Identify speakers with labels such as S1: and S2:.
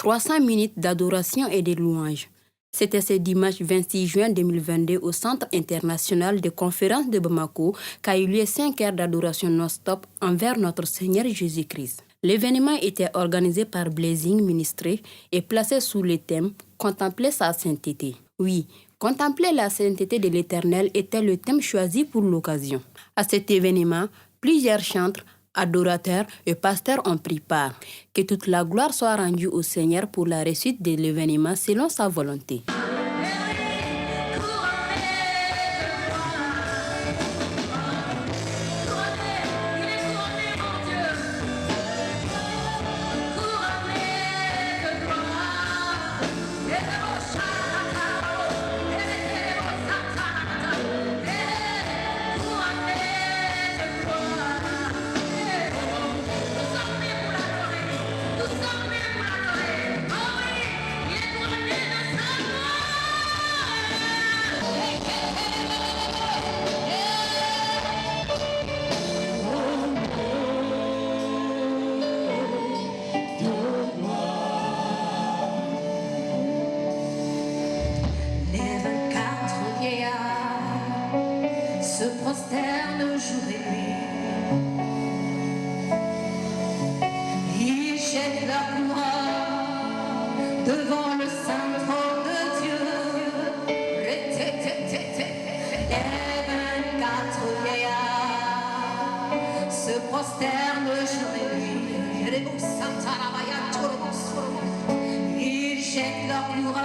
S1: 300 minutes d'adoration et de louanges. C'était ce dimanche 26 juin 2022 au Centre international de conférences de Bamako qu'a eu lieu 5 heures d'adoration non-stop envers notre Seigneur Jésus-Christ. L'événement était organisé par Blessing Ministry et placé sous le thème « Contempler sa sainteté ». Oui, contempler la sainteté de l'Éternel était le thème choisi pour l'occasion. À cet événement, plusieurs chantres, adorateurs et pasteurs ont pris part. Que toute la gloire soit rendue au Seigneur pour la réussite de l'événement selon sa volonté.
S2: Se prosternent jour et nuit. Ils jettent leur couronne devant le saint trône de Dieu. Les 24 vieillards se prosternent jour et nuit. Ils jettent leur couronne